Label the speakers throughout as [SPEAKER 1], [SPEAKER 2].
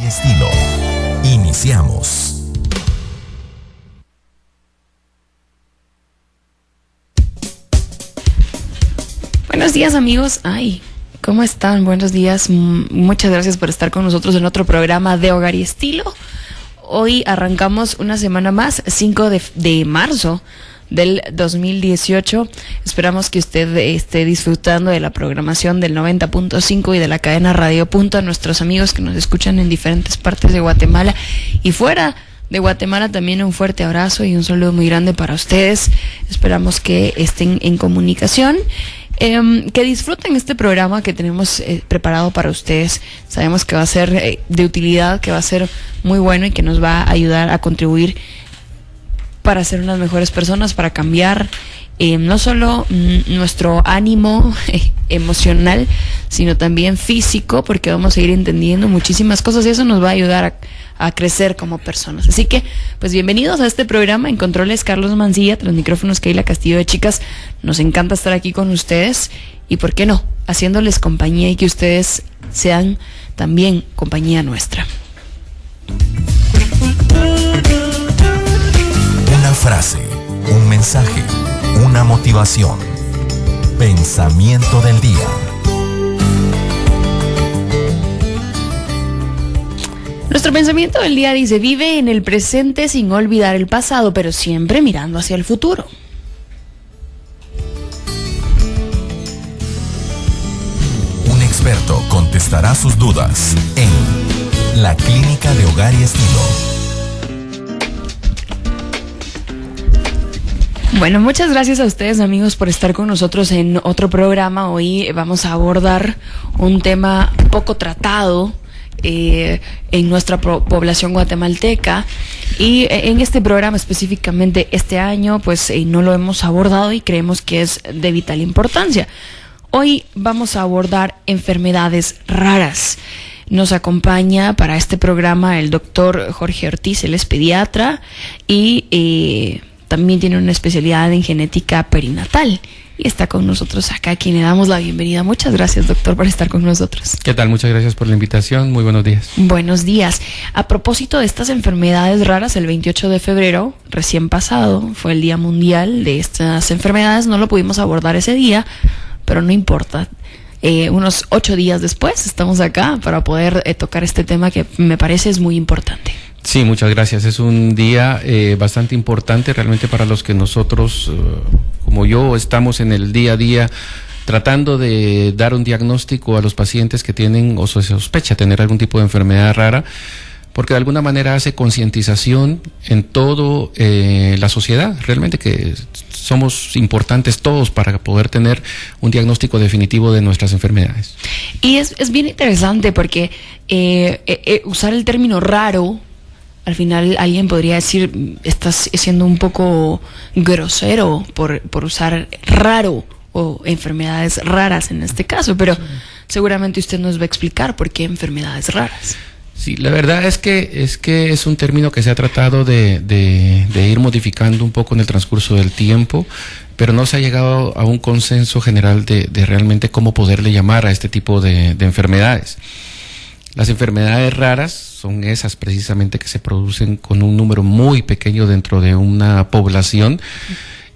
[SPEAKER 1] Estilo. Iniciamos.
[SPEAKER 2] Buenos días, amigos. ¿Cómo están? Buenos días. Muchas gracias por estar con nosotros en otro programa de Hogar y Estilo. Hoy arrancamos una semana más, 5 de marzo del 2018. Esperamos que usted esté disfrutando de la programación del 90.5 y de la cadena Radio Punto. A nuestros amigos que nos escuchan en diferentes partes de Guatemala y fuera de Guatemala, también un fuerte abrazo y un saludo muy grande para ustedes. Esperamos que estén en comunicación. Que disfruten este programa que tenemos preparado para ustedes. Sabemos que va a ser de utilidad, que va a ser muy bueno y que nos va a ayudar a contribuir para ser unas mejores personas, para cambiar no solo nuestro ánimo emocional, sino también físico, porque vamos a ir entendiendo muchísimas cosas y eso nos va a ayudar a crecer como personas. Así que, pues bienvenidos a este programa. En controles, Carlos Mancilla, tras micrófonos, Keila Castillo de Chicas. Nos encanta estar aquí con ustedes y, ¿por qué no?, haciéndoles compañía y que ustedes sean también compañía nuestra.
[SPEAKER 1] Una frase, un mensaje, una motivación. Pensamiento del día.
[SPEAKER 2] Nuestro pensamiento del día dice: vive en el presente sin olvidar el pasado, pero siempre mirando hacia el futuro.
[SPEAKER 1] Un experto contestará sus dudas en la Clínica de Hogar y Estilo.
[SPEAKER 2] Bueno, muchas gracias a ustedes, amigos, por estar con nosotros en otro programa. Hoy vamos a abordar un tema poco tratado en nuestra población guatemalteca, y en este programa específicamente este año pues no lo hemos abordado y creemos que es de vital importancia. Hoy vamos a abordar enfermedades raras. Nos acompaña para este programa el doctor Jorge Ortiz. Él es pediatra y también tiene una especialidad en genética perinatal y está con nosotros acá, a quien le damos la bienvenida. Muchas gracias, doctor, por estar con nosotros.
[SPEAKER 3] ¿Qué tal? Muchas gracias por la invitación. Muy buenos días.
[SPEAKER 2] Buenos días. A propósito de estas enfermedades raras, el 28 de febrero, recién pasado, fue el Día Mundial de estas enfermedades. No lo pudimos abordar ese día, pero no importa. Unos 8 días después estamos acá para poder tocar este tema que me parece es muy importante.
[SPEAKER 3] Sí, muchas gracias. Es un día bastante importante realmente para los que nosotros, como yo, estamos en el día a día tratando de dar un diagnóstico a los pacientes que tienen o se sospecha tener algún tipo de enfermedad rara, porque de alguna manera hace concientización en todo la sociedad, realmente que somos importantes todos para poder tener un diagnóstico definitivo de nuestras enfermedades.
[SPEAKER 2] Y es bien interesante porque usar el término raro, al final alguien podría decir, estás siendo un poco grosero por usar raro o enfermedades raras en este caso, pero seguramente usted nos va a explicar por qué enfermedades raras.
[SPEAKER 3] Sí, la verdad es que es un término que se ha tratado de ir modificando un poco en el transcurso del tiempo, pero no se ha llegado a un consenso general de realmente cómo poderle llamar a este tipo de enfermedades. Las enfermedades raras son esas precisamente que se producen con un número muy pequeño dentro de una población,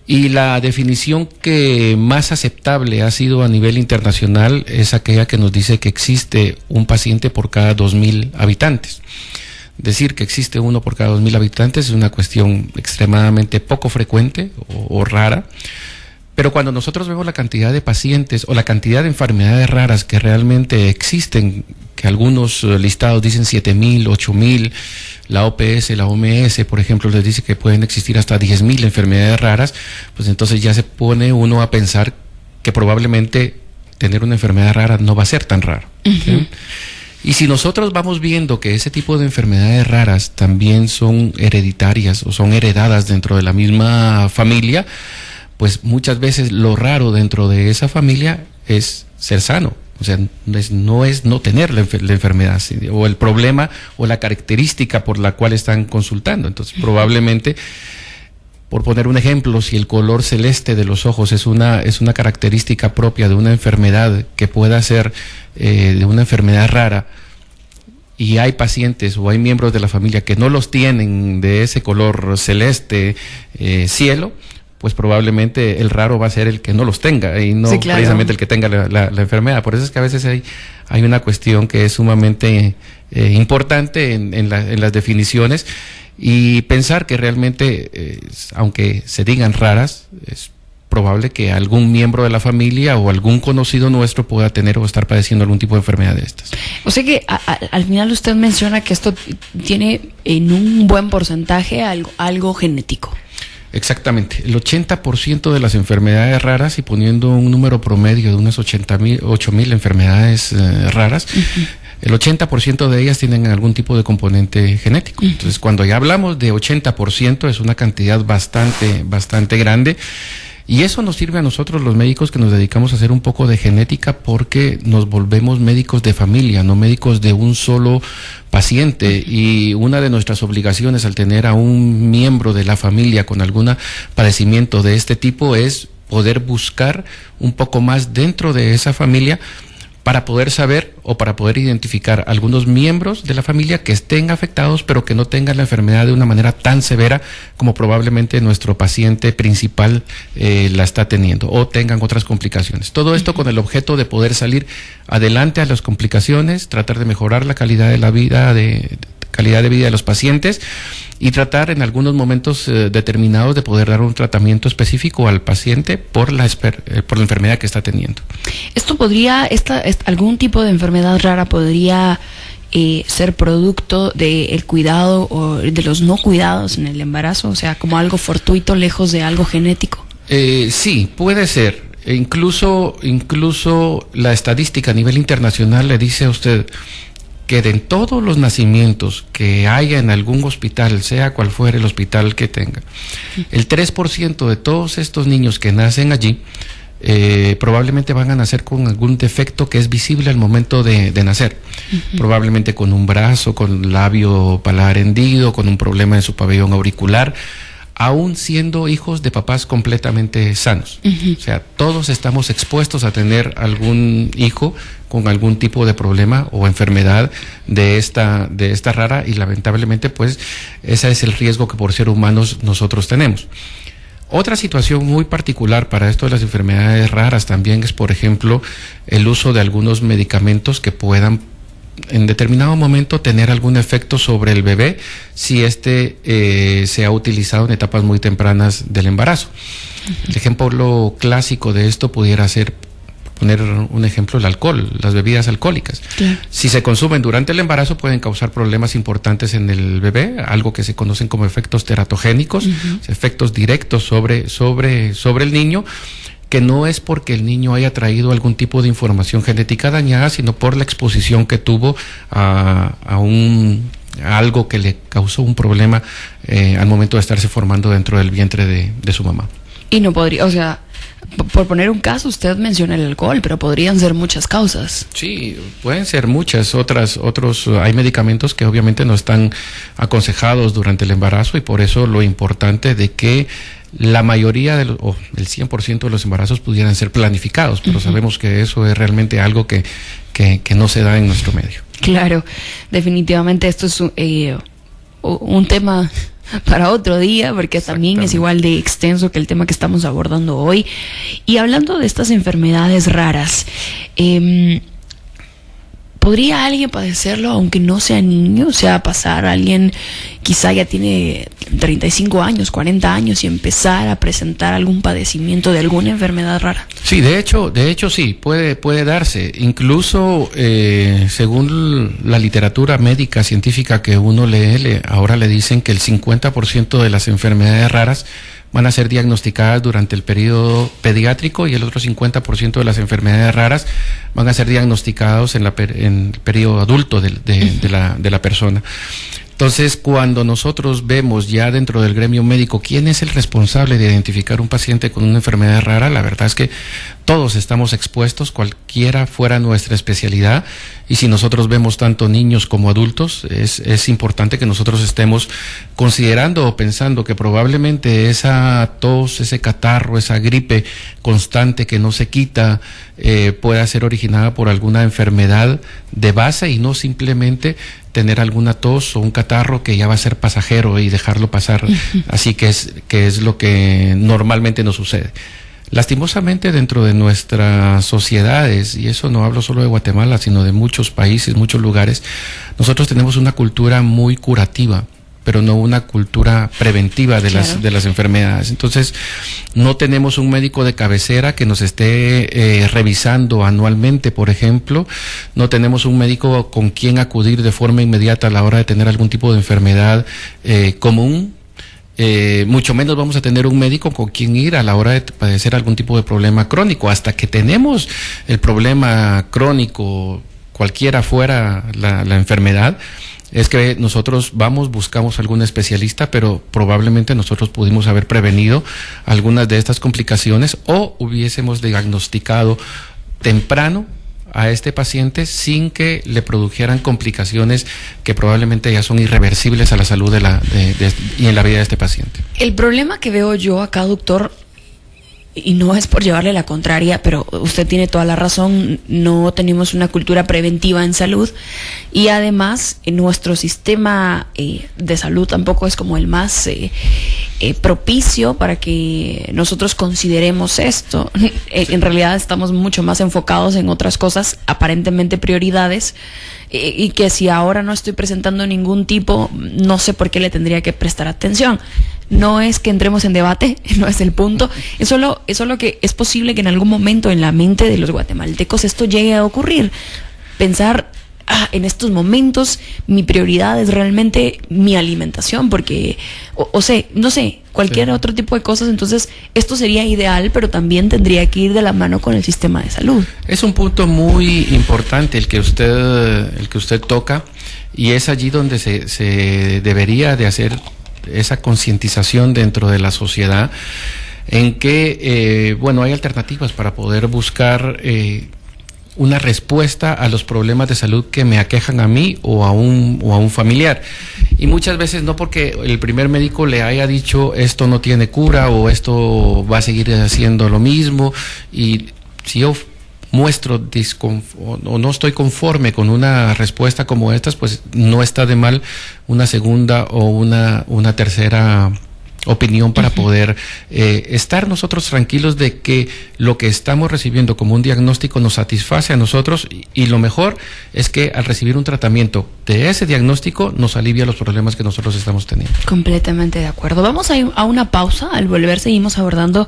[SPEAKER 3] y la definición que más aceptable ha sido a nivel internacional es aquella que nos dice que existe un paciente por cada 2,000 habitantes. Decir que existe uno por cada 2,000 habitantes es una cuestión extremadamente poco frecuente o rara. Pero cuando nosotros vemos la cantidad de pacientes o la cantidad de enfermedades raras que realmente existen, que algunos listados dicen 7,000, 8,000, la OPS, la OMS, por ejemplo, les dice que pueden existir hasta 10,000 enfermedades raras, pues entonces ya se pone uno a pensar que probablemente tener una enfermedad rara no va a ser tan raro. ¿Sí? Y si nosotros vamos viendo que ese tipo de enfermedades raras también son hereditarias o son heredadas dentro de la misma familia, pues muchas veces lo raro dentro de esa familia es ser sano. O sea, no es no tener la enfermedad, o el problema o la característica por la cual están consultando. Entonces, probablemente, por poner un ejemplo, si el color celeste de los ojos es una característica propia de una enfermedad que pueda ser de una enfermedad rara, y hay pacientes o hay miembros de la familia que no los tienen de ese color celeste cielo, pues probablemente el raro va a ser el que no los tenga y no precisamente el que tenga la enfermedad. Por eso es que a veces hay una cuestión que es sumamente importante en las definiciones, y pensar que realmente, aunque se digan raras, es probable que algún miembro de la familia o algún conocido nuestro pueda tener o estar padeciendo algún tipo de enfermedad de estas.
[SPEAKER 2] O sea que al final usted menciona que esto tiene en un buen porcentaje algo genético.
[SPEAKER 3] Exactamente, el 80% de las enfermedades raras, y poniendo un número promedio de unas 8,000 enfermedades raras, el 80% de ellas tienen algún tipo de componente genético. Entonces, cuando ya hablamos de 80%, es una cantidad bastante grande. Y eso nos sirve a nosotros los médicos que nos dedicamos a hacer un poco de genética, porque nos volvemos médicos de familia, no médicos de un solo paciente. Y una de nuestras obligaciones al tener a un miembro de la familia con algún padecimiento de este tipo es poder buscar un poco más dentro de esa familia para poder saber o para poder identificar algunos miembros de la familia que estén afectados, pero que no tengan la enfermedad de una manera tan severa como probablemente nuestro paciente principal la está teniendo, o tengan otras complicaciones. Todo esto con el objeto de poder salir adelante a las complicaciones, tratar de mejorar la calidad de vida de los pacientes, y tratar en algunos momentos determinados de poder dar un tratamiento específico al paciente por la enfermedad que está teniendo.
[SPEAKER 2] ¿Esto podría, algún tipo de enfermedad rara podría ser producto del cuidado o de los no cuidados en el embarazo? O sea, como algo fortuito lejos de algo genético.
[SPEAKER 3] Sí, puede ser. Incluso la estadística a nivel internacional le dice a usted que de todos los nacimientos que haya en algún hospital, sea cual fuera el hospital que tenga, el 3% de todos estos niños que nacen allí probablemente van a nacer con algún defecto que es visible al momento de nacer. Probablemente con un brazo, con labio paladar hendido, con un problema en su pabellón auricular, aún siendo hijos de papás completamente sanos. O sea, todos estamos expuestos a tener algún hijo con algún tipo de problema o enfermedad de esta rara, y lamentablemente pues ese es el riesgo que por ser humanos nosotros tenemos. Otra situación muy particular para esto de las enfermedades raras también es, por ejemplo, el uso de algunos medicamentos que puedan en determinado momento tener algún efecto sobre el bebé si se ha utilizado en etapas muy tempranas del embarazo. El ejemplo clásico de esto pudiera ser, poner un ejemplo, el alcohol, las bebidas alcohólicas. Claro. Si se consumen durante el embarazo pueden causar problemas importantes en el bebé, algo que se conocen como efectos teratogénicos, efectos directos sobre el niño, que no es porque el niño haya traído algún tipo de información genética dañada, sino por la exposición que tuvo a algo que le causó un problema al momento de estarse formando dentro del vientre de su mamá.
[SPEAKER 2] Y no podría, o sea, por poner un caso, usted menciona el alcohol, pero podrían ser muchas causas.
[SPEAKER 3] Sí, pueden ser muchas hay medicamentos que obviamente no están aconsejados durante el embarazo, y por eso lo importante de que la mayoría el 100% de los embarazos pudieran ser planificados, pero sabemos que eso es realmente algo que no se da en nuestro medio.
[SPEAKER 2] Claro, definitivamente esto es un tema para otro día, porque también es igual de extenso que el tema que estamos abordando hoy. Y hablando de estas enfermedades raras, ¿podría alguien padecerlo aunque no sea niño? O sea, pasar a alguien, quizá ya tiene 35 años, 40 años, y empezar a presentar algún padecimiento de alguna enfermedad rara.
[SPEAKER 3] Sí, de hecho sí, puede darse. Incluso según la literatura médica científica que uno lee, ahora le dicen que el 50% de las enfermedades raras van a ser diagnosticadas durante el periodo pediátrico, y el otro 50% de las enfermedades raras van a ser diagnosticados en el periodo adulto de la persona. Entonces, cuando nosotros vemos ya dentro del gremio médico quién es el responsable de identificar un paciente con una enfermedad rara, la verdad es que todos estamos expuestos, cualquiera fuera nuestra especialidad, y si nosotros vemos tanto niños como adultos, es importante que nosotros estemos considerando o pensando que probablemente esa tos, ese catarro, esa gripe constante que no se quita, pueda ser originada por alguna enfermedad de base, y no simplemente tener alguna tos o un catarro que ya va a ser pasajero y dejarlo pasar. Así que es lo que normalmente nos sucede. Lastimosamente dentro de nuestras sociedades, y eso no hablo solo de Guatemala, sino de muchos países, muchos lugares, nosotros tenemos una cultura muy curativa, pero no una cultura preventiva de las enfermedades. Entonces, no tenemos un médico de cabecera que nos esté revisando anualmente, por ejemplo. No tenemos un médico con quien acudir de forma inmediata a la hora de tener algún tipo de enfermedad común. Mucho menos vamos a tener un médico con quien ir a la hora de padecer algún tipo de problema crónico. Hasta que tenemos el problema crónico, cualquiera fuera la enfermedad, es que nosotros buscamos algún especialista, pero probablemente nosotros pudimos haber prevenido algunas de estas complicaciones o hubiésemos diagnosticado temprano a este paciente sin que le produjeran complicaciones que probablemente ya son irreversibles a la salud y en la vida de este paciente.
[SPEAKER 2] El problema que veo yo acá, doctor, y no es por llevarle la contraria, pero usted tiene toda la razón, no tenemos una cultura preventiva en salud y además nuestro sistema de salud tampoco es como el más propicio para que nosotros consideremos esto. En realidad estamos mucho más enfocados en otras cosas, aparentemente prioridades, y que si ahora no estoy presentando ningún tipo, no sé por qué le tendría que prestar atención. No es que entremos en debate, no es el punto, es solo que es posible que en algún momento en la mente de los guatemaltecos esto llegue a ocurrir. Pensar, en estos momentos mi prioridad es realmente mi alimentación, porque, cualquier otro tipo de cosas. Entonces esto sería ideal, pero también tendría que ir de la mano con el sistema de salud.
[SPEAKER 3] Es un punto muy importante el que usted toca, y es allí donde se debería de hacer esa concientización dentro de la sociedad, en que hay alternativas para poder buscar una respuesta a los problemas de salud que me aquejan a mí o a un familiar. Y muchas veces no porque el primer médico le haya dicho esto no tiene cura o esto va a seguir haciendo lo mismo, y si yo muestro o no estoy conforme con una respuesta como estas, pues no está de mal una segunda o una tercera opinión para poder estar nosotros tranquilos de que lo que estamos recibiendo como un diagnóstico nos satisface a nosotros, y lo mejor es que al recibir un tratamiento de ese diagnóstico nos alivia los problemas que nosotros estamos teniendo.
[SPEAKER 2] Completamente de acuerdo. Vamos a ir a una pausa. Al volver seguimos abordando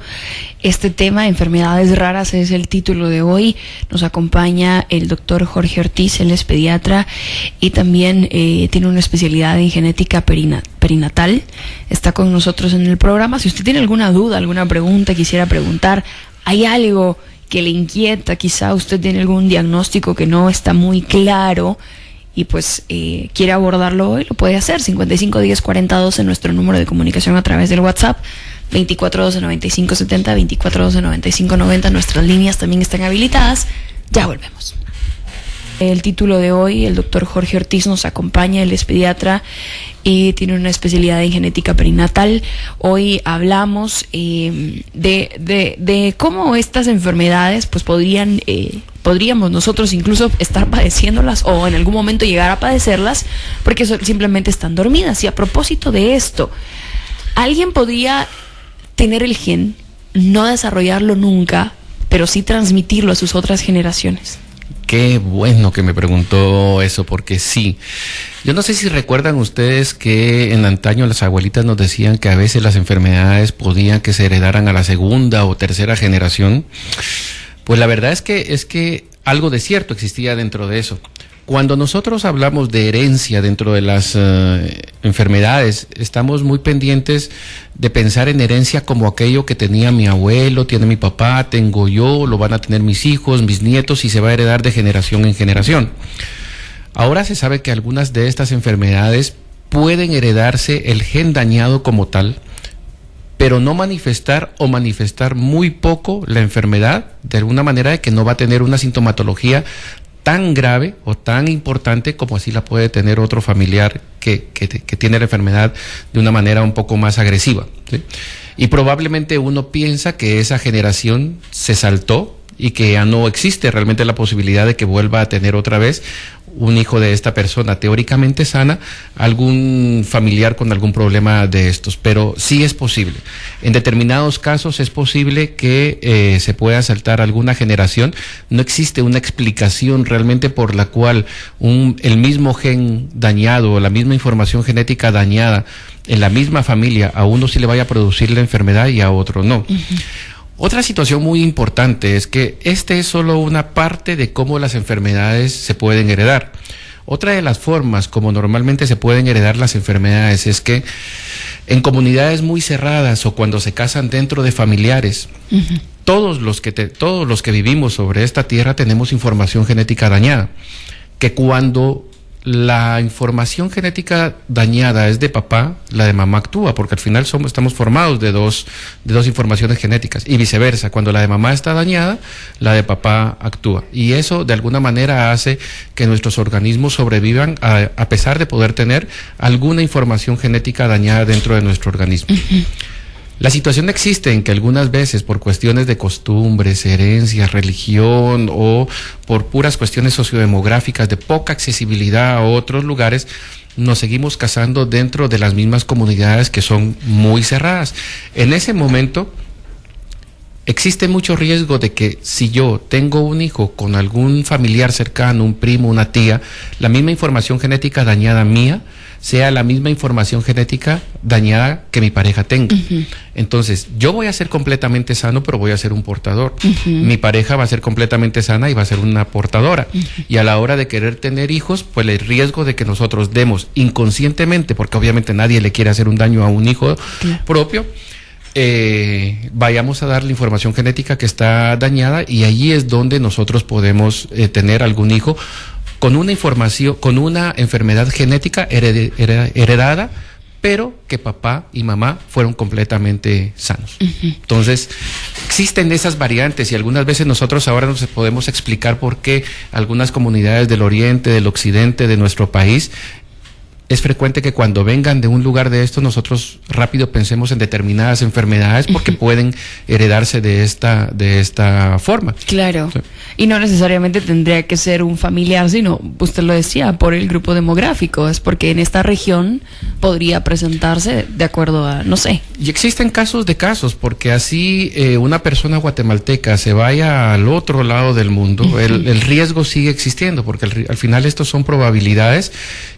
[SPEAKER 2] este tema. Enfermedades raras es el título de hoy. Nos acompaña el doctor Jorge Ortiz, él es pediatra y también tiene una especialidad en genética perinatal. Está con nosotros en el programa. Si usted tiene alguna duda, alguna pregunta, quisiera preguntar, hay algo que le inquieta, quizá usted tiene algún diagnóstico que no está muy claro y pues quiere abordarlo hoy, lo puede hacer. 55 10 40 12, nuestro número de comunicación a través del WhatsApp, 24 12 95 70, 24 12 95 90. Nuestras líneas también están habilitadas. Ya volvemos. El título de hoy, el doctor Jorge Ortiz nos acompaña, él es pediatra y tiene una especialidad en genética perinatal. Hoy hablamos de cómo estas enfermedades pues podríamos nosotros incluso estar padeciéndolas o en algún momento llegar a padecerlas porque simplemente están dormidas. Y a propósito de esto, alguien podría tener el gen, no desarrollarlo nunca, pero sí transmitirlo a sus otras generaciones.
[SPEAKER 3] Qué bueno que me preguntó eso, porque sí. Yo no sé si recuerdan ustedes que en antaño las abuelitas nos decían que a veces las enfermedades podían que se heredaran a la segunda o tercera generación. Pues la verdad es que algo de cierto existía dentro de eso. Cuando nosotros hablamos de herencia dentro de las enfermedades, estamos muy pendientes de pensar en herencia como aquello que tenía mi abuelo, tiene mi papá, tengo yo, lo van a tener mis hijos, mis nietos, y se va a heredar de generación en generación. Ahora se sabe que algunas de estas enfermedades pueden heredarse el gen dañado como tal, pero no manifestar o manifestar muy poco la enfermedad, de alguna manera de que no va a tener una sintomatología tan grave o tan importante como así la puede tener otro familiar que tiene la enfermedad de una manera un poco más agresiva, ¿sí? Y probablemente uno piensa que esa generación se saltó y que ya no existe realmente la posibilidad de que vuelva a tener otra vez un hijo de esta persona teóricamente sana, algún familiar con algún problema de estos, pero sí es posible. En determinados casos es posible que se pueda saltar alguna generación. No existe una explicación realmente por la cual el mismo gen dañado o la misma información genética dañada en la misma familia, a uno sí le vaya a producir la enfermedad y a otro no. Otra situación muy importante es que este es solo una parte de cómo las enfermedades se pueden heredar. Otra de las formas como normalmente se pueden heredar las enfermedades es que en comunidades muy cerradas o cuando se casan dentro de familiares, todos los que vivimos sobre esta tierra tenemos información genética dañada, que cuando la información genética dañada es de papá, la de mamá actúa, porque al final estamos formados de dos informaciones genéticas, y viceversa, cuando la de mamá está dañada, la de papá actúa, y eso de alguna manera hace que nuestros organismos sobrevivan a pesar de poder tener alguna información genética dañada dentro de nuestro organismo. La situación existe en que algunas veces por cuestiones de costumbres, herencias, religión o por puras cuestiones sociodemográficas de poca accesibilidad a otros lugares, nos seguimos casando dentro de las mismas comunidades que son muy cerradas. En ese momento existe mucho riesgo de que si yo tengo un hijo con algún familiar cercano, un primo, una tía, la misma información genética dañada mía sea la misma información genética dañada que mi pareja tenga. Entonces, yo voy a ser completamente sano, pero voy a ser un portador. Mi pareja va a ser completamente sana y va a ser una portadora. Y a la hora de querer tener hijos, pues el riesgo de que nosotros demos inconscientemente, porque obviamente nadie le quiere hacer un daño a un hijo propio, vayamos a dar la información genética que está dañada, y allí es donde nosotros podemos tener algún hijo con una información, con una enfermedad genética heredada, pero que papá y mamá fueron completamente sanos. Entonces, existen esas variantes, y algunas veces nosotros ahora nos podemos explicar por qué algunas comunidades del oriente, del occidente de nuestro país, es frecuente que cuando vengan de un lugar de esto, nosotros rápido pensemos en determinadas enfermedades porque pueden heredarse de esta forma.
[SPEAKER 2] Claro. Sí. Y no necesariamente tendría que ser un familiar, sino, usted lo decía, por el grupo demográfico. Es porque en esta región podría presentarse de acuerdo a, no sé.
[SPEAKER 3] Y existen casos de casos, porque así una persona guatemalteca se vaya al otro lado del mundo, el riesgo sigue existiendo, porque al final estos son probabilidades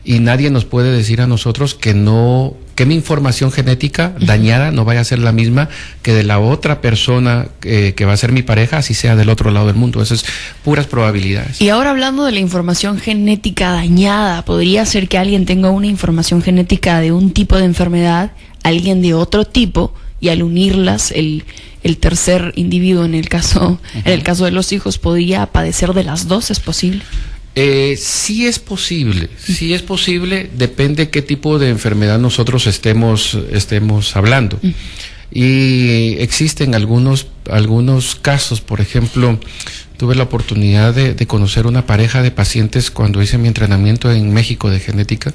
[SPEAKER 3] y nadie nos puede decir a nosotros que mi información genética dañada no vaya a ser la misma que de la otra persona que va a ser mi pareja, así sea del otro lado del mundo. Eso es puras probabilidades.
[SPEAKER 2] Y ahora, hablando de la información genética dañada, ¿podría ser que alguien tenga una información genética de un tipo de enfermedad, alguien de otro tipo, y al unirlas el tercer individuo, en el caso de los hijos, podría padecer de las dos? ¿Es posible?
[SPEAKER 3] Sí es posible, depende qué tipo de enfermedad nosotros estemos hablando. Y existen algunos casos. Por ejemplo, tuve la oportunidad de conocer una pareja de pacientes cuando hice mi entrenamiento en México de genética.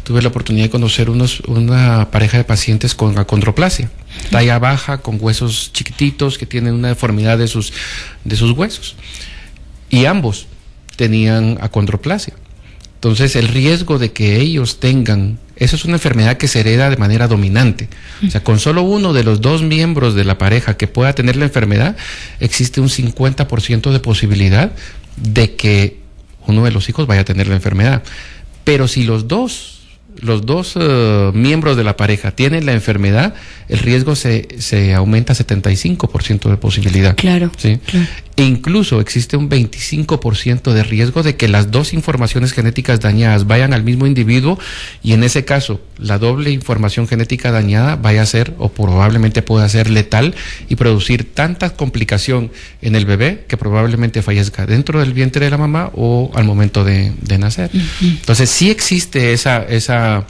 [SPEAKER 3] Tuve la oportunidad de conocer una pareja de pacientes con acondroplasia, talla baja, con huesos chiquititos que tienen una deformidad de sus huesos, y ambos tenían acondroplasia. Entonces, el riesgo de que ellos tengan, eso es una enfermedad que se hereda de manera dominante. O sea, con solo uno de los dos miembros de la pareja que pueda tener la enfermedad, existe un 50% de posibilidad de que uno de los hijos vaya a tener la enfermedad. Pero si los dos miembros de la pareja tienen la enfermedad, el riesgo se aumenta a 75% de posibilidad.
[SPEAKER 2] Claro,
[SPEAKER 3] ¿sí?
[SPEAKER 2] Claro.
[SPEAKER 3] E incluso existe un 25% de riesgo de que las dos informaciones genéticas dañadas vayan al mismo individuo, y en ese caso la doble información genética dañada vaya a ser, o probablemente pueda ser, letal y producir tanta complicación en el bebé que probablemente fallezca dentro del vientre de la mamá o al momento de nacer. Entonces sí existe esas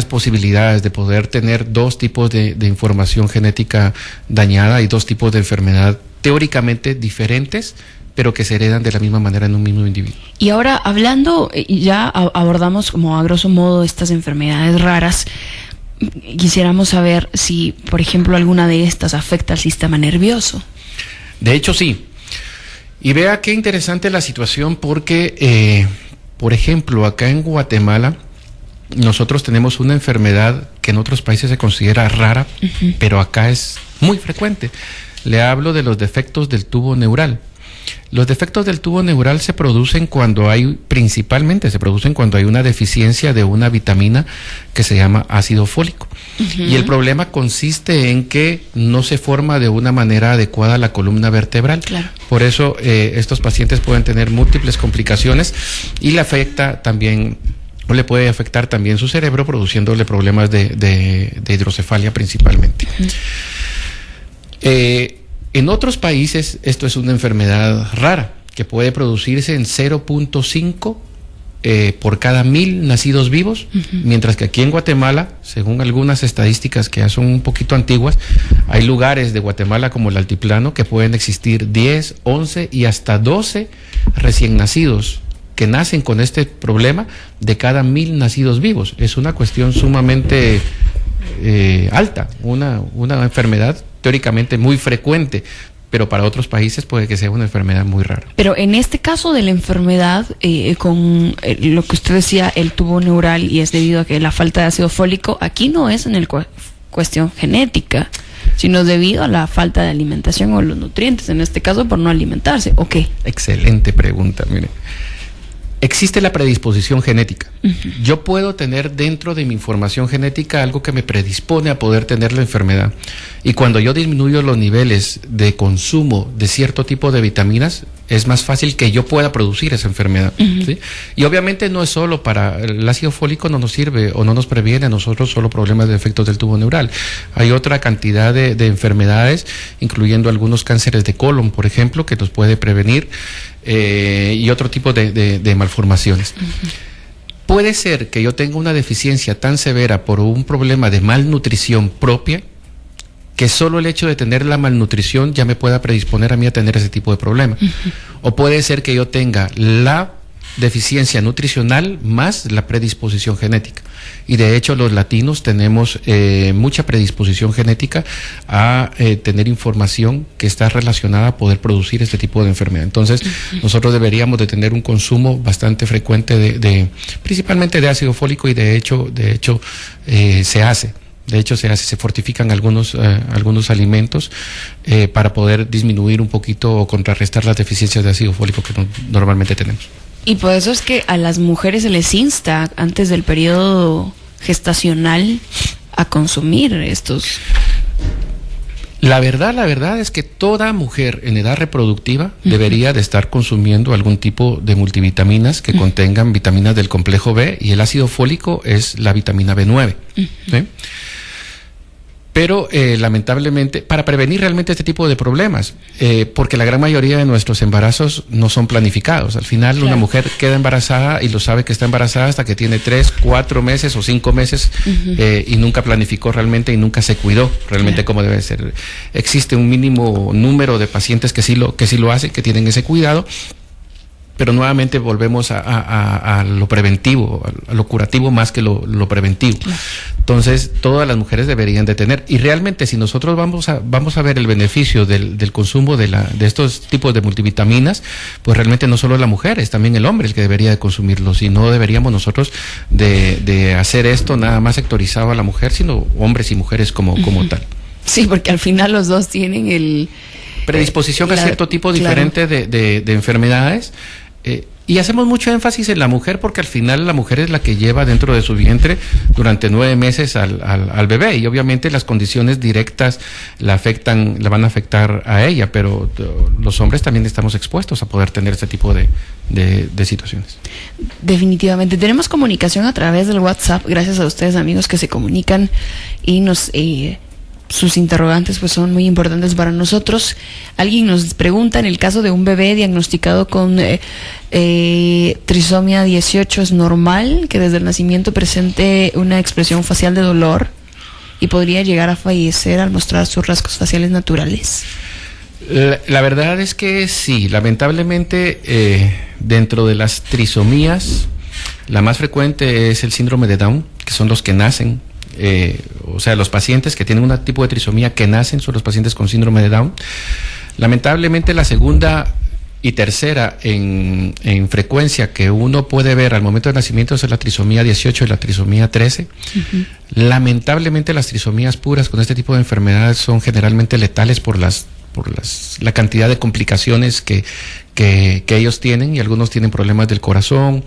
[SPEAKER 3] posibilidades de poder tener dos tipos de información genética dañada y dos tipos de enfermedad teóricamente diferentes, pero que se heredan de la misma manera en un mismo individuo.
[SPEAKER 2] Y ahora, hablando, ya abordamos como a grosso modo estas enfermedades raras, quisiéramos saber si, por ejemplo, alguna de estas afecta al sistema nervioso.
[SPEAKER 3] De hecho, sí. Y vea qué interesante la situación, porque Por ejemplo, acá en Guatemala, nosotros tenemos una enfermedad que en otros países se considera rara, pero acá es muy frecuente. Le hablo de los defectos del tubo neural. Los defectos del tubo neural principalmente se producen cuando hay una deficiencia de una vitamina que se llama ácido fólico. Y el problema consiste en que no se forma de una manera adecuada la columna vertebral. Claro. Por eso estos pacientes pueden tener múltiples complicaciones y le afecta también, o le puede afectar también su cerebro, produciéndole problemas de hidrocefalia principalmente. En otros países esto es una enfermedad rara que puede producirse en 0.5 por cada 1000 nacidos vivos, mientras que aquí en Guatemala, según algunas estadísticas que ya son un poquito antiguas, hay lugares de Guatemala como el Altiplano que pueden existir 10, 11 y hasta 12 recién nacidos que nacen con este problema de cada 1000 nacidos vivos. Es una cuestión sumamente alta, una enfermedad teóricamente muy frecuente, pero para otros países puede que sea una enfermedad muy rara.
[SPEAKER 2] Pero en este caso de la enfermedad, con lo que usted decía, el tubo neural, y es debido a que la falta de ácido fólico, aquí no es en el cuestión genética, sino debido a la falta de alimentación o los nutrientes, en este caso por no alimentarse, ¿o qué?
[SPEAKER 3] Excelente pregunta, mire. Existe la predisposición genética. Yo puedo tener dentro de mi información genética algo que me predispone a poder tener la enfermedad. Y cuando yo disminuyo los niveles de consumo de cierto tipo de vitaminas, es más fácil que yo pueda producir esa enfermedad. ¿Sí? Y obviamente no es solo para el ácido fólico, no nos sirve o no nos previene a nosotros solo problemas de efectos del tubo neural. Hay otra cantidad de enfermedades, incluyendo algunos cánceres de colon, por ejemplo, que nos puede prevenir, y otro tipo de malformaciones. Puede ser que yo tenga una deficiencia tan severa por un problema de malnutrición propia, que solo el hecho de tener la malnutrición ya me pueda predisponer a mí a tener ese tipo de problema. O puede ser que yo tenga la deficiencia nutricional más la predisposición genética. Y de hecho los latinos tenemos mucha predisposición genética a tener información que está relacionada a poder producir este tipo de enfermedad. Entonces nosotros deberíamos de tener un consumo bastante frecuente principalmente de ácido fólico, y de hecho se hace. De hecho, se fortifican algunos alimentos para poder disminuir un poquito o contrarrestar las deficiencias de ácido fólico que normalmente tenemos.
[SPEAKER 2] Y por eso es que a las mujeres se les insta antes del periodo gestacional a consumir estos.
[SPEAKER 3] La verdad es que toda mujer en edad reproductiva debería de estar consumiendo algún tipo de multivitaminas que contengan vitaminas del complejo B, y el ácido fólico es la vitamina B9. ¿Sí? Pero lamentablemente, para prevenir realmente este tipo de problemas, porque la gran mayoría de nuestros embarazos no son planificados. Al final, claro, una mujer queda embarazada y lo sabe que está embarazada hasta que tiene 3, 4 meses o 5 meses y nunca planificó realmente y nunca se cuidó realmente, claro, como debe ser. Existe un mínimo número de pacientes que sí lo hacen, que tienen ese cuidado. Pero nuevamente volvemos a lo preventivo, a lo curativo más que lo preventivo. Entonces, todas las mujeres deberían de tener. Y realmente, si nosotros vamos a ver el beneficio del consumo de estos tipos de multivitaminas, pues realmente no solo la mujer, es también el hombre el que debería de consumirlos. Y no deberíamos nosotros de hacer esto nada más sectorizado a la mujer, sino hombres y mujeres como tal.
[SPEAKER 2] Sí, porque al final los dos tienen
[SPEAKER 3] predisposición a cierto tipo diferente, claro, de enfermedades. Y hacemos mucho énfasis en la mujer porque al final la mujer es la que lleva dentro de su vientre durante 9 meses al bebé, y obviamente las condiciones directas la van a afectar a ella, pero los hombres también estamos expuestos a poder tener este tipo de situaciones.
[SPEAKER 2] Definitivamente. Tenemos comunicación a través del WhatsApp, gracias a ustedes, amigos, que se comunican y nos... sus interrogantes pues son muy importantes para nosotros. Alguien nos pregunta, en el caso de un bebé diagnosticado con trisomía 18, ¿es normal que desde el nacimiento presente una expresión facial de dolor y podría llegar a fallecer al mostrar sus rasgos faciales naturales?
[SPEAKER 3] La verdad es que sí, lamentablemente dentro de las trisomías la más frecuente es el síndrome de Down, que son los que nacen. O sea, los pacientes que tienen un tipo de trisomía que nacen son los pacientes con síndrome de Down. Lamentablemente la segunda Y tercera, en frecuencia que uno puede ver al momento del nacimiento es la trisomía 18 y la trisomía 13. Uh-huh. Lamentablemente las trisomías puras con este tipo de enfermedades son generalmente letales por la cantidad de complicaciones que ellos tienen, y algunos tienen problemas del corazón,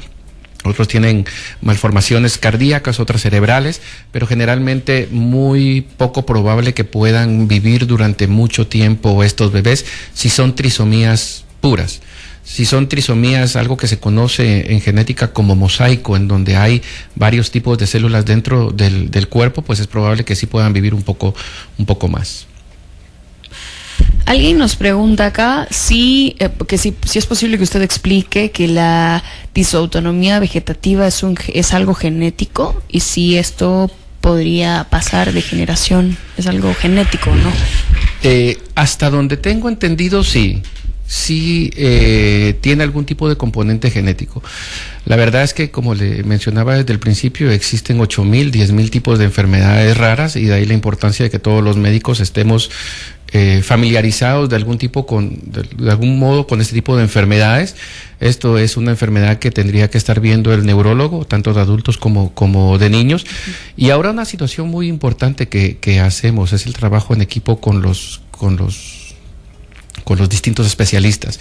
[SPEAKER 3] otros tienen malformaciones cardíacas, otras cerebrales, pero generalmente muy poco probable que puedan vivir durante mucho tiempo estos bebés si son trisomías puras. Si son trisomías, algo que se conoce en genética como mosaico, en donde hay varios tipos de células dentro del cuerpo, pues es probable que sí puedan vivir un poco más.
[SPEAKER 2] Alguien nos pregunta acá si es posible que usted explique que la disautonomía vegetativa es algo genético, y si esto podría pasar de generación, es algo genético, ¿no?
[SPEAKER 3] Hasta donde tengo entendido, sí tiene algún tipo de componente genético. La verdad es que, como le mencionaba desde el principio, existen 8,000, 10,000 tipos de enfermedades raras, y de ahí la importancia de que todos los médicos estemos familiarizados de algún tipo de algún modo con este tipo de enfermedades. Esto es una enfermedad que tendría que estar viendo el neurólogo, tanto de adultos como de niños. Y ahora una situación muy importante que hacemos es el trabajo en equipo con los distintos especialistas.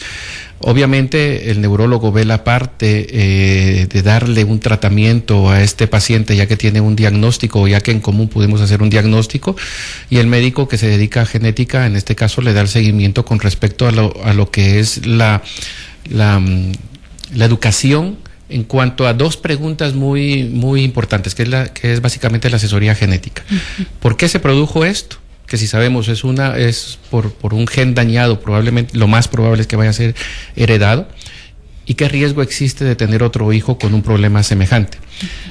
[SPEAKER 3] Obviamente el neurólogo ve la parte de darle un tratamiento a este paciente ya que tiene un diagnóstico, ya que en común pudimos hacer un diagnóstico, y el médico que se dedica a genética en este caso le da el seguimiento con respecto a lo que es la educación en cuanto a dos preguntas muy, muy importantes, que es básicamente la asesoría genética. Uh-huh. ¿Por qué se produjo esto? Que si sabemos es por un gen dañado, probablemente lo más probable es que vaya a ser heredado, y qué riesgo existe de tener otro hijo con un problema semejante.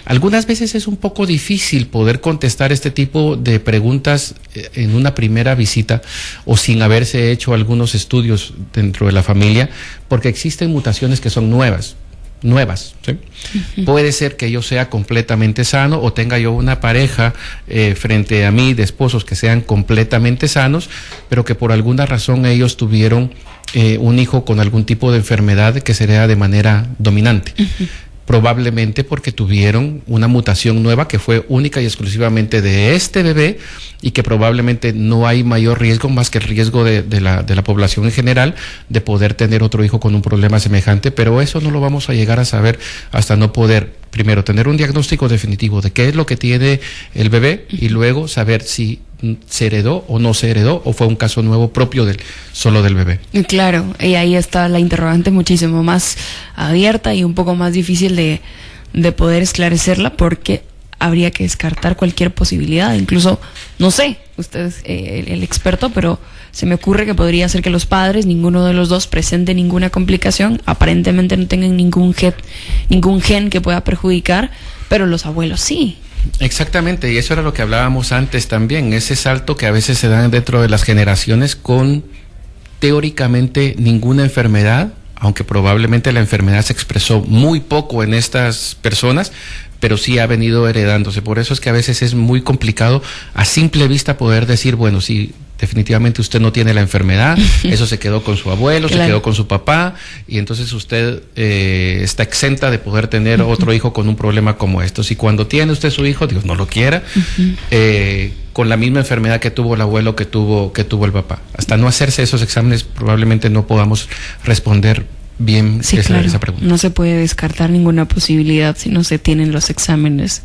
[SPEAKER 3] Algunas veces es un poco difícil poder contestar este tipo de preguntas en una primera visita o sin haberse hecho algunos estudios dentro de la familia, porque existen mutaciones que son nuevas, ¿sí? Uh-huh. Puede ser que yo sea completamente sano, o tenga yo una pareja frente a mí de esposos que sean completamente sanos, pero que por alguna razón ellos tuvieron un hijo con algún tipo de enfermedad que se hereda de manera dominante. Uh-huh. Probablemente porque tuvieron una mutación nueva que fue única y exclusivamente de este bebé, y que probablemente no hay mayor riesgo más que el riesgo de la población en general de poder tener otro hijo con un problema semejante, pero eso no lo vamos a llegar a saber hasta no poder, primero, tener un diagnóstico definitivo de qué es lo que tiene el bebé, y luego saber si se heredó o no se heredó, o fue un caso nuevo propio solo del bebé.
[SPEAKER 2] Claro, y ahí está la interrogante muchísimo más abierta y un poco más difícil de poder esclarecerla, porque habría que descartar cualquier posibilidad. Incluso, no sé, usted es el experto, pero se me ocurre que podría ser que los padres, ninguno de los dos presente ninguna complicación, aparentemente no tengan ningún gen que pueda perjudicar, pero los abuelos sí.
[SPEAKER 3] Exactamente, y eso era lo que hablábamos antes también, ese salto que a veces se dan dentro de las generaciones con teóricamente ninguna enfermedad, aunque probablemente la enfermedad se expresó muy poco en estas personas, pero sí ha venido heredándose. Por eso es que a veces es muy complicado a simple vista poder decir, bueno, sí, definitivamente usted no tiene la enfermedad, eso se quedó con su abuelo, claro, se quedó con su papá, y entonces usted está exenta de poder tener otro hijo con un problema como estos. Y cuando tiene usted su hijo, Dios no lo quiera, con la misma enfermedad que tuvo el abuelo, que tuvo el papá. Hasta no hacerse esos exámenes probablemente no podamos responder bien esa pregunta. No se puede descartar ninguna posibilidad si no se tienen los exámenes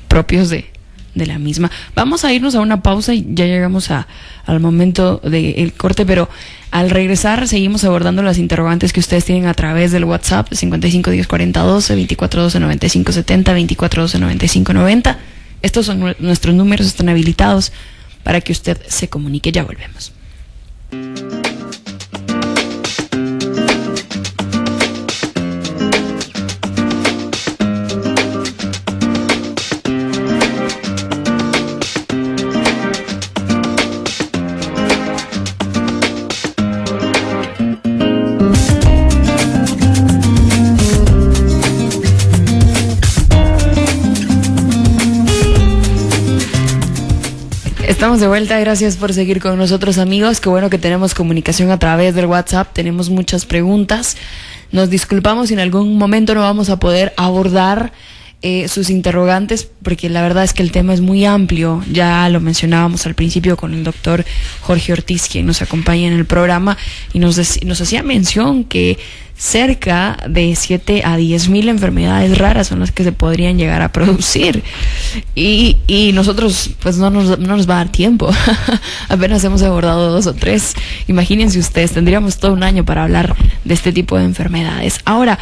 [SPEAKER 3] propios de la misma. Vamos a irnos a una pausa y ya llegamos al momento del corte, pero al regresar seguimos abordando las interrogantes que ustedes tienen a través del WhatsApp 55 10 40 12, 24 12 95 70, 24 12 95 90. Estos son nuestros números, están habilitados para que usted se comunique. Ya volvemos.
[SPEAKER 2] Estamos de vuelta, gracias por seguir con nosotros, amigos. Qué bueno que tenemos comunicación a través del WhatsApp, tenemos muchas preguntas. Nos disculpamos si en algún momento no vamos a poder abordar sus interrogantes, porque la verdad es que el tema es muy amplio. Ya lo mencionábamos al principio con el doctor Jorge Ortiz, quien nos acompaña en el programa, y nos hacía mención que cerca de 7 a 10,000 enfermedades raras son las que se podrían llegar a producir, y nosotros pues no nos va a dar tiempo. Apenas hemos abordado 2 o 3. Imagínense ustedes, tendríamos todo un año para hablar de este tipo de enfermedades. Ahora,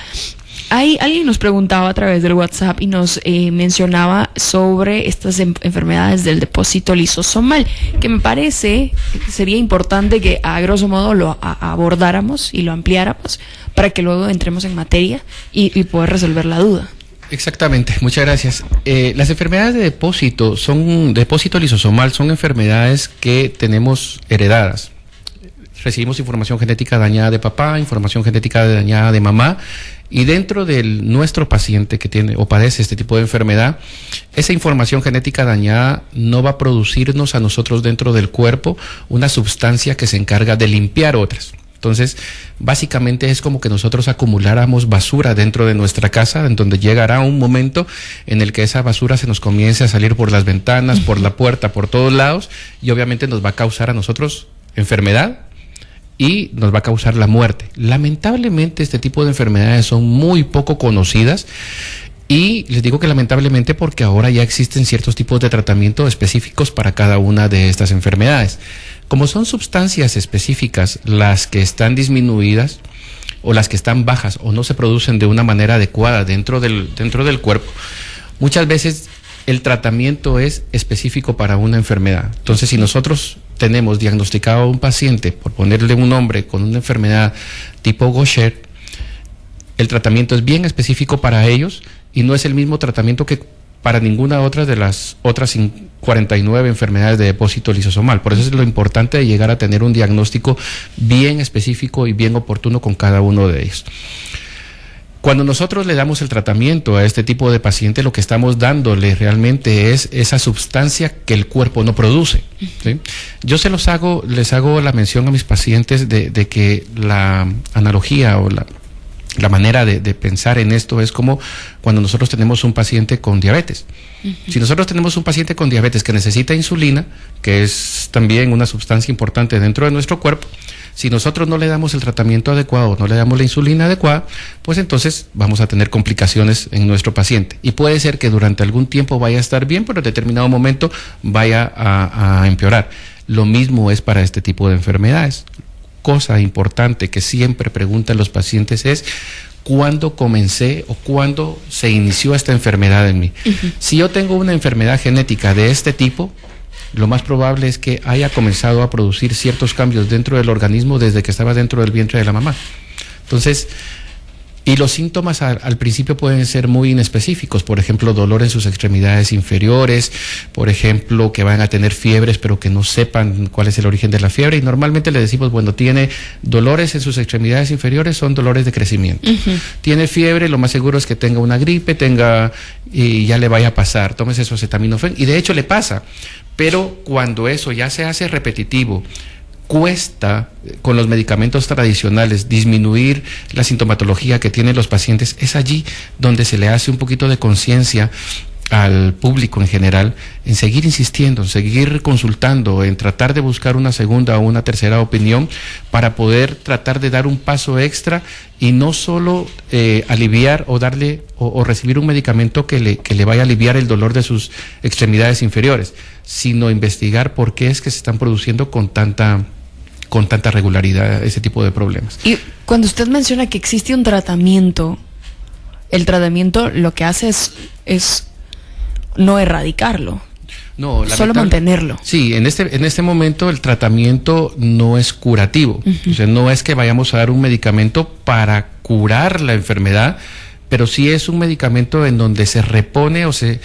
[SPEAKER 2] alguien nos preguntaba a través del WhatsApp y nos mencionaba sobre estas enfermedades del depósito lisosomal, que me parece que sería importante que a grosso modo lo abordáramos y lo ampliáramos para que luego entremos en materia y poder resolver la duda.
[SPEAKER 3] Exactamente, muchas gracias. Las enfermedades de depósito lisosomal son enfermedades que tenemos heredadas. Recibimos información genética dañada de papá, información genética dañada de mamá, y dentro de nuestro paciente que tiene o padece este tipo de enfermedad, esa información genética dañada no va a producirnos a nosotros dentro del cuerpo una sustancia que se encarga de limpiar otras. Entonces, básicamente es como que nosotros acumuláramos basura dentro de nuestra casa, en donde llegará un momento en el que esa basura se nos comience a salir por las ventanas, por la puerta, por todos lados, y obviamente nos va a causar a nosotros enfermedad y nos va a causar la muerte. Lamentablemente este tipo de enfermedades son muy poco conocidas, y les digo que lamentablemente porque ahora ya existen ciertos tipos de tratamiento específicos para cada una de estas enfermedades. Como son sustancias específicas las que están disminuidas o las que están bajas o no se producen de una manera adecuada dentro del cuerpo, muchas veces el tratamiento es específico para una enfermedad. Entonces, si nosotros tenemos diagnosticado a un paciente, por ponerle un nombre, con una enfermedad tipo Gaucher, el tratamiento es bien específico para ellos y no es el mismo tratamiento que para ninguna otra de las otras 49 enfermedades de depósito lisosomal. Por eso es lo importante de llegar a tener un diagnóstico bien específico y bien oportuno con cada uno de ellos. Cuando nosotros le damos el tratamiento a este tipo de paciente, lo que estamos dándole realmente es esa sustancia que el cuerpo no produce, ¿sí? Yo les hago la mención a mis pacientes de que la analogía o la manera de pensar en esto es como cuando nosotros tenemos un paciente con diabetes. Si nosotros tenemos un paciente con diabetes que necesita insulina, que es también una sustancia importante dentro de nuestro cuerpo, si nosotros no le damos el tratamiento adecuado, no le damos la insulina adecuada, pues entonces vamos a tener complicaciones en nuestro paciente. Y puede ser que durante algún tiempo vaya a estar bien, pero en determinado momento vaya a empeorar. Lo mismo es para este tipo de enfermedades. Cosa importante que siempre preguntan los pacientes es: ¿cuándo comencé o cuándo se inició esta enfermedad en mí? Si yo tengo una enfermedad genética de este tipo, lo más probable es que haya comenzado a producir ciertos cambios dentro del organismo desde que estaba dentro del vientre de la mamá. Entonces, y los síntomas al principio pueden ser muy inespecíficos, por ejemplo, dolor en sus extremidades inferiores, por ejemplo, que van a tener fiebres pero que no sepan cuál es el origen de la fiebre, y normalmente le decimos, bueno, tiene dolores en sus extremidades inferiores, son dolores de crecimiento. Tiene fiebre, lo más seguro es que tenga una gripe, y ya le vaya a pasar, tómese su acetaminofén, y de hecho le pasa, pero cuando eso ya se hace repetitivo, cuesta con los medicamentos tradicionales disminuir la sintomatología que tienen los pacientes, es allí donde se le hace un poquito de conciencia al público en general en seguir insistiendo, en seguir consultando, en tratar de buscar una segunda o una tercera opinión para poder tratar de dar un paso extra y no solo aliviar o darle o recibir un medicamento que le vaya a aliviar el dolor de sus extremidades inferiores, sino investigar por qué es que se están produciendo con tanta regularidad ese tipo de problemas.
[SPEAKER 2] Y cuando usted menciona que existe un tratamiento, el tratamiento lo que hace es no erradicarlo,
[SPEAKER 3] no,
[SPEAKER 2] solo mantenerlo.
[SPEAKER 3] Sí, en este momento el tratamiento no es curativo. O sea, no es que vayamos a dar un medicamento para curar la enfermedad, pero sí es un medicamento en donde se repone o se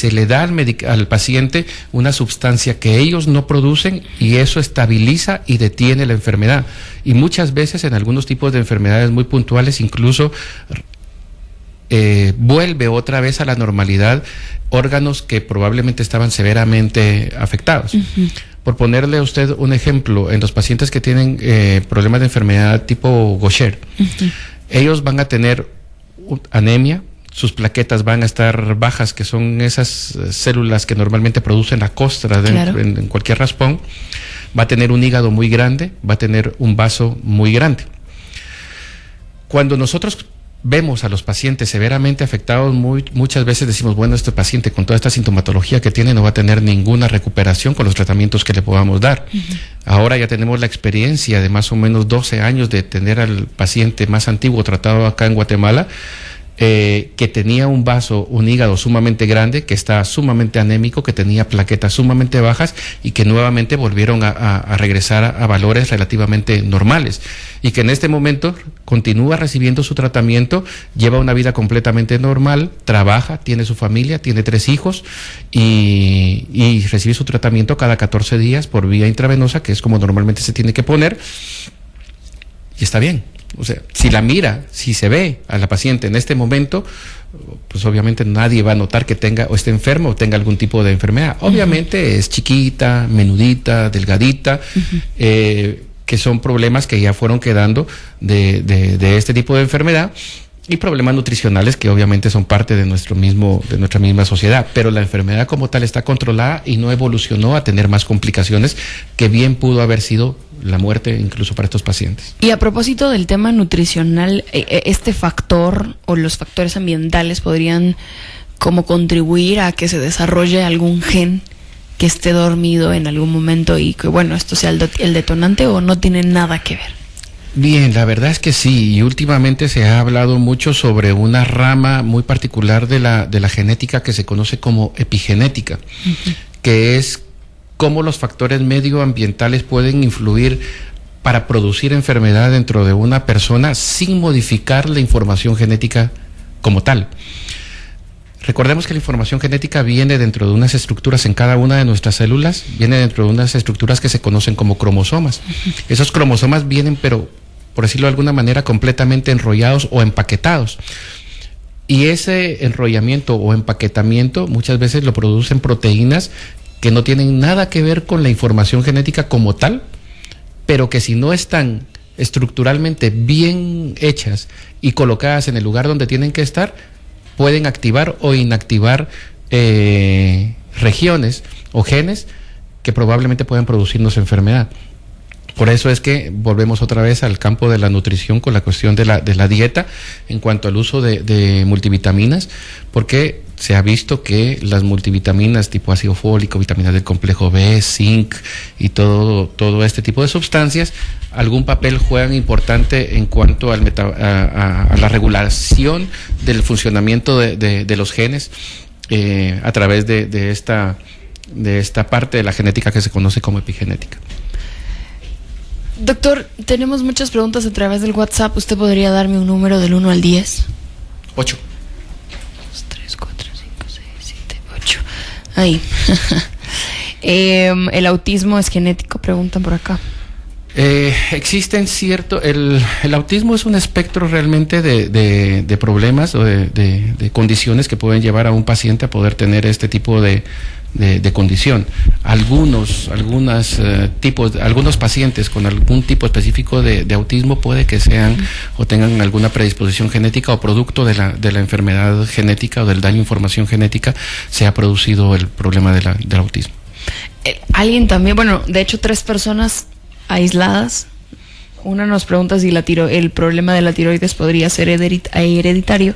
[SPEAKER 3] le da al paciente una sustancia que ellos no producen, y eso estabiliza y detiene la enfermedad. Y muchas veces en algunos tipos de enfermedades muy puntuales incluso vuelve otra vez a la normalidad órganos que probablemente estaban severamente afectados. Por ponerle a usted un ejemplo, en los pacientes que tienen problemas de enfermedad tipo Gaucher, ellos van a tener anemia, sus plaquetas van a estar bajas, que son esas células que normalmente producen la costra en cualquier raspón, va a tener un hígado muy grande, va a tener un vaso muy grande. Cuando nosotros vemos a los pacientes severamente afectados, muchas veces decimos, bueno, este paciente con toda esta sintomatología que tiene no va a tener ninguna recuperación con los tratamientos que le podamos dar. Ahora ya tenemos la experiencia de más o menos 12 años de tener al paciente más antiguo tratado acá en Guatemala, que tenía un vaso, un hígado sumamente grande, que está sumamente anémico, que tenía plaquetas sumamente bajas y que nuevamente volvieron a regresar a valores relativamente normales, y que en este momento continúa recibiendo su tratamiento, lleva una vida completamente normal, trabaja, tiene su familia, tiene 3 hijos y recibe su tratamiento cada 14 días por vía intravenosa, que es como normalmente se tiene que poner, y está bien. O sea, si la mira, si se ve a la paciente en este momento, pues obviamente nadie va a notar que tenga o esté enfermo o tenga algún tipo de enfermedad. Obviamente es chiquita, menudita, delgadita, que son problemas que ya fueron quedando de este tipo de enfermedad, y problemas nutricionales que obviamente son parte de nuestra misma sociedad, pero la enfermedad como tal está controlada y no evolucionó a tener más complicaciones, que bien pudo haber sido la muerte incluso para estos pacientes.
[SPEAKER 2] Y a propósito del tema nutricional, este factor o los factores ambientales podrían como contribuir a que se desarrolle algún gen que esté dormido en algún momento y que, bueno, esto sea el detonante, o no tiene nada que ver.
[SPEAKER 3] Bien, la verdad es que sí, y últimamente se ha hablado mucho sobre una rama muy particular de la genética que se conoce como epigenética, que es cómo los factores medioambientales pueden influir para producir enfermedad dentro de una persona sin modificar la información genética como tal. Recordemos que la información genética viene dentro de unas estructuras en cada una de nuestras células, viene dentro de unas estructuras que se conocen como cromosomas. Esos cromosomas vienen, pero por decirlo de alguna manera, completamente enrollados o empaquetados. Y ese enrollamiento o empaquetamiento muchas veces lo producen proteínas que no tienen nada que ver con la información genética como tal, pero que si no están estructuralmente bien hechas y colocadas en el lugar donde tienen que estar, pueden activar o inactivar regiones o genes que probablemente puedan producirnos enfermedad. Por eso es que volvemos otra vez al campo de la nutrición con la cuestión de la dieta en cuanto al uso de multivitaminas, porque se ha visto que las multivitaminas tipo ácido fólico, vitaminas del complejo B, zinc y todo este tipo de sustancias, algún papel juegan importante en cuanto a la regulación del funcionamiento de los genes a través de esta parte de la genética que se conoce como epigenética.
[SPEAKER 2] Doctor, tenemos muchas preguntas a través del WhatsApp. ¿Usted podría darme un número del 1 al 10?
[SPEAKER 3] 8.
[SPEAKER 2] 2, 3, 4, 5, 6, 7, 8. Ahí. ¿El autismo es genético? Preguntan por acá.
[SPEAKER 3] Existen el autismo es un espectro realmente de problemas o de condiciones que pueden llevar a un paciente a poder tener este tipo de condición. Algunos pacientes con algún tipo específico de autismo puede que sean o tengan alguna predisposición genética o producto de la enfermedad genética o del daño a información genética se ha producido el problema del autismo.
[SPEAKER 2] Alguien también, bueno, de hecho 3 personas aisladas. Una nos pregunta si el problema de la tiroides podría ser hereditario.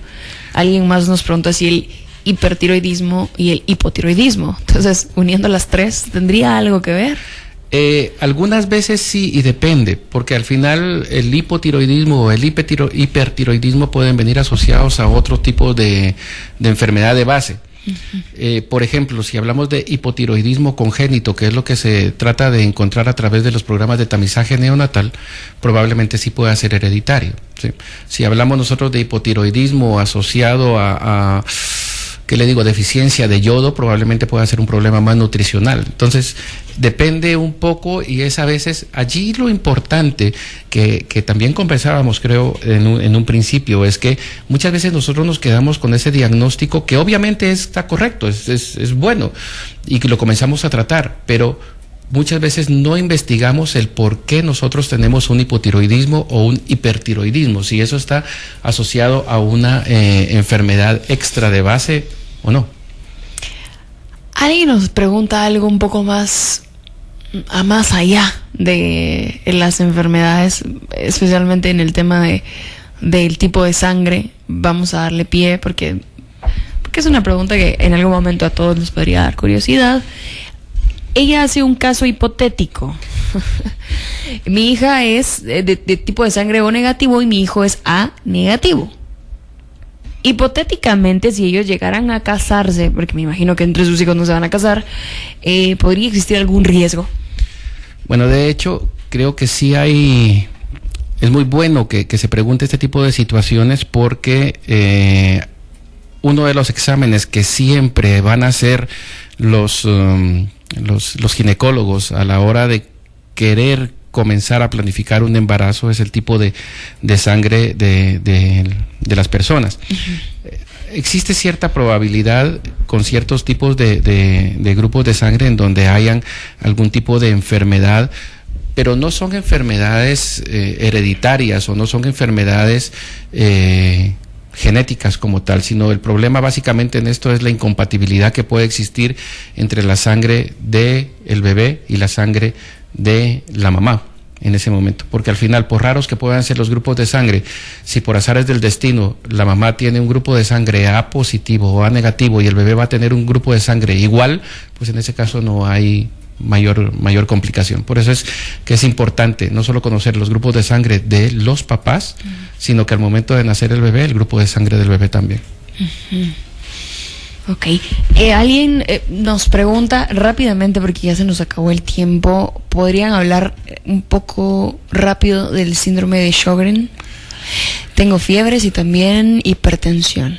[SPEAKER 2] Alguien más nos pregunta si el hipertiroidismo y el hipotiroidismo. Entonces, uniendo las 3, ¿tendría algo que ver?
[SPEAKER 3] Algunas veces sí, y depende, porque al final el hipotiroidismo o el hipertiroidismo pueden venir asociados a otro tipo de enfermedad de base. Por ejemplo, si hablamos de hipotiroidismo congénito, que es lo que se trata de encontrar a través de los programas de tamizaje neonatal, probablemente sí pueda ser hereditario, ¿sí? Si hablamos nosotros de hipotiroidismo asociado a ¿qué le digo?, deficiencia de yodo, probablemente pueda ser un problema más nutricional. Entonces, depende un poco, y es a veces allí lo importante que también conversábamos, creo, en un principio, es que muchas veces nosotros nos quedamos con ese diagnóstico que obviamente está correcto, es bueno, y que lo comenzamos a tratar, pero muchas veces no investigamos el por qué nosotros tenemos un hipotiroidismo o un hipertiroidismo, si eso está asociado a una enfermedad extra de base o no.
[SPEAKER 2] Alguien nos pregunta algo un poco más allá de las enfermedades, especialmente en el tema del tipo de sangre. Vamos a darle pie porque es una pregunta que en algún momento a todos nos podría dar curiosidad. Ella hace un caso hipotético. Mi hija es de tipo de sangre O negativo y mi hijo es A negativo. Hipotéticamente, si ellos llegaran a casarse, porque me imagino que entre sus hijos no se van a casar, ¿podría existir algún riesgo?
[SPEAKER 3] Bueno, de hecho, creo que sí hay... Es muy bueno que se pregunte este tipo de situaciones porque uno de los exámenes que siempre van a hacer los ginecólogos a la hora de querer comenzar a planificar un embarazo es el tipo de sangre de las personas. Uh-huh. Existe cierta probabilidad con ciertos tipos de grupos de sangre en donde hayan algún tipo de enfermedad, pero no son enfermedades hereditarias o no son enfermedades genéticas como tal, sino el problema básicamente en esto es la incompatibilidad que puede existir entre la sangre del bebé y la sangre de la mamá en ese momento, porque al final, por raros que puedan ser los grupos de sangre, si por azares del destino la mamá tiene un grupo de sangre A positivo o A negativo y el bebé va a tener un grupo de sangre igual, pues en ese caso no hay mayor complicación. Por eso es que es importante no solo conocer los grupos de sangre de los papás, uh-huh, sino que al momento de nacer el bebé, el grupo de sangre del bebé también.
[SPEAKER 2] Uh-huh. Ok. Alguien nos pregunta rápidamente, porque ya se nos acabó el tiempo, ¿podrían hablar un poco rápido del síndrome de Sjögren? Tengo fiebres y también hipertensión.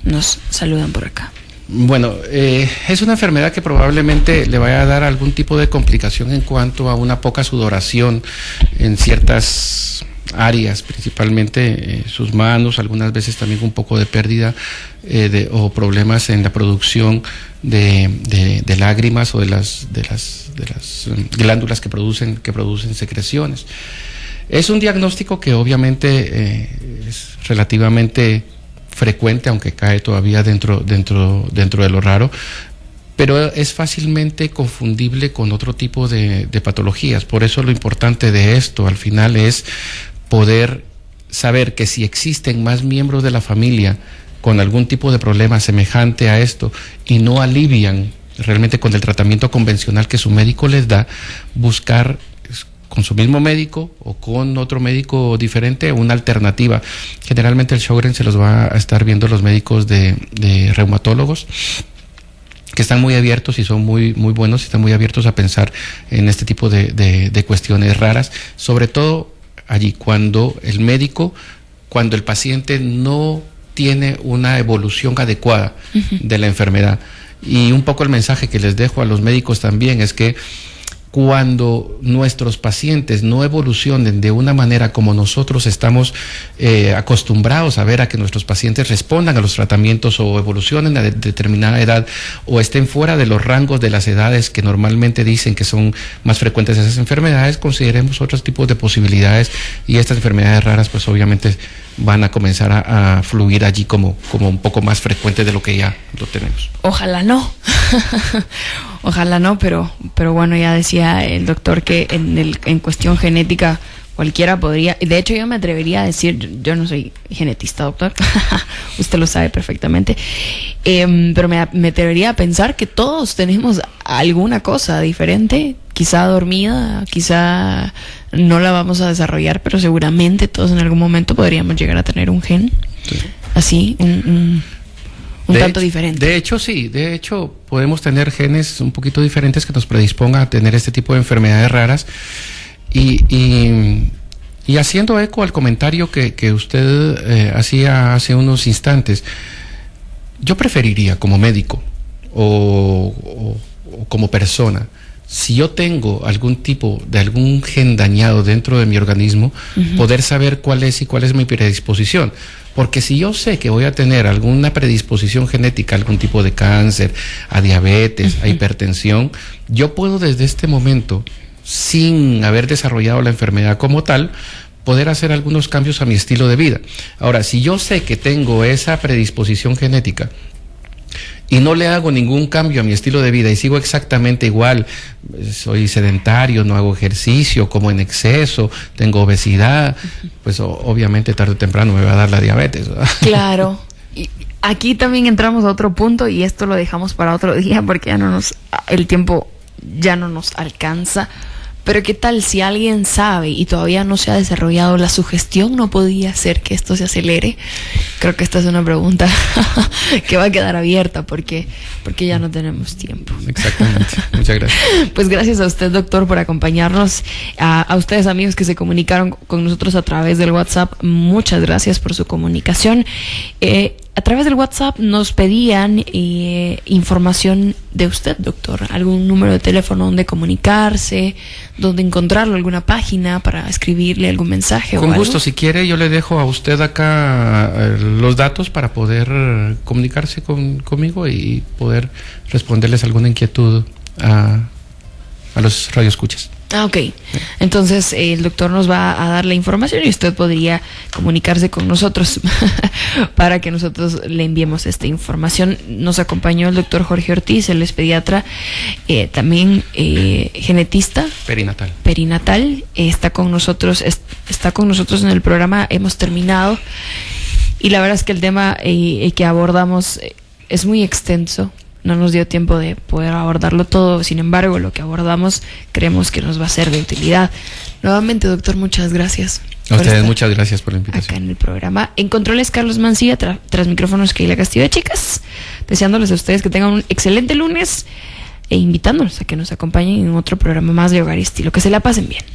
[SPEAKER 2] Nos saludan por acá.
[SPEAKER 3] Bueno, es una enfermedad que probablemente le vaya a dar algún tipo de complicación en cuanto a una poca sudoración en ciertas áreas, principalmente sus manos, algunas veces también un poco de pérdida o problemas en la producción de lágrimas o de las glándulas que producen secreciones. Es un diagnóstico que obviamente es relativamente frecuente, aunque cae todavía dentro de lo raro, pero es fácilmente confundible con otro tipo de patologías. Por eso lo importante de esto al final es poder saber que si existen más miembros de la familia con algún tipo de problema semejante a esto y no alivian realmente con el tratamiento convencional que su médico les da, buscar con su mismo médico o con otro médico diferente una alternativa. Generalmente el Sjögren se los va a estar viendo los médicos de reumatólogos, que están muy abiertos y son muy buenos y están muy abiertos a pensar en este tipo de cuestiones raras, sobre todo allí cuando el paciente no tiene una evolución adecuada, uh-huh, de la enfermedad. Y un poco el mensaje que les dejo a los médicos también es que cuando nuestros pacientes no evolucionen de una manera como nosotros estamos acostumbrados a ver a que nuestros pacientes respondan a los tratamientos o evolucionen a determinada edad o estén fuera de los rangos de las edades que normalmente dicen que son más frecuentes esas enfermedades, consideremos otros tipos de posibilidades y estas enfermedades raras pues obviamente van a comenzar a fluir allí como un poco más frecuente de lo que ya lo tenemos.
[SPEAKER 2] Ojalá no. Ojalá no, pero bueno, ya decía el doctor que en cuestión genética cualquiera podría, de hecho yo me atrevería a decir, yo no soy genetista, doctor, usted lo sabe perfectamente, pero me atrevería a pensar que todos tenemos alguna cosa diferente, quizá dormida, quizá no la vamos a desarrollar, pero seguramente todos en algún momento podríamos llegar a tener un gen, sí, así, un tanto diferente. De
[SPEAKER 3] hecho podemos tener genes un poquito diferentes que nos predispongan a tener este tipo de enfermedades raras y haciendo eco al comentario que usted hacía hace unos instantes, Yo preferiría como médico o como persona, si yo tengo algún gen dañado dentro de mi organismo, poder saber cuál es mi predisposición. Porque si yo sé que voy a tener alguna predisposición genética, algún tipo de cáncer, a diabetes, a hipertensión, yo puedo desde este momento, sin haber desarrollado la enfermedad como tal, poder hacer algunos cambios a mi estilo de vida. Ahora, si yo sé que tengo esa predisposición genética y no le hago ningún cambio a mi estilo de vida y sigo exactamente igual, soy sedentario, no hago ejercicio, como en exceso, tengo obesidad, pues obviamente tarde o temprano me va a dar la diabetes, ¿verdad?
[SPEAKER 2] Claro. Y aquí también entramos a otro punto y esto lo dejamos para otro día porque el tiempo ya no nos alcanza. Pero ¿qué tal si alguien sabe y todavía no se ha desarrollado la sugestión? ¿No podría ser que esto se acelere? Creo que esta es una pregunta que va a quedar abierta porque ya no tenemos tiempo.
[SPEAKER 3] Exactamente. Muchas gracias.
[SPEAKER 2] Pues gracias a usted, doctor, por acompañarnos. A ustedes, amigos que se comunicaron con nosotros a través del WhatsApp, muchas gracias por su comunicación. A través del WhatsApp nos pedían información de usted, doctor. Algún número de teléfono donde comunicarse, donde encontrarlo, alguna página para escribirle algún mensaje.
[SPEAKER 3] Con
[SPEAKER 2] o algo.
[SPEAKER 3] gusto, si quiere, yo le dejo a usted acá los datos para poder comunicarse conmigo y poder responderles alguna inquietud a los radioescuchas.
[SPEAKER 2] Ah, ok. Entonces el doctor nos va a dar la información y usted podría comunicarse con nosotros para que nosotros le enviemos esta información. Nos acompañó el doctor Jorge Ortiz, él es pediatra, también genetista. Perinatal. Está con nosotros en el programa. Hemos terminado y la verdad es que el tema que abordamos es muy extenso. No nos dio tiempo de poder abordarlo todo, sin embargo, lo que abordamos creemos que nos va a ser de utilidad. Nuevamente, doctor, muchas gracias.
[SPEAKER 3] A ustedes muchas gracias por la invitación.
[SPEAKER 2] Acá en el programa. En controles, Carlos Mancilla, tras micrófonos, Keila Castillo de Chicas. Deseándoles a ustedes que tengan un excelente lunes e invitándolos a que nos acompañen en otro programa más de Hogar y Estilo. Que se la pasen bien.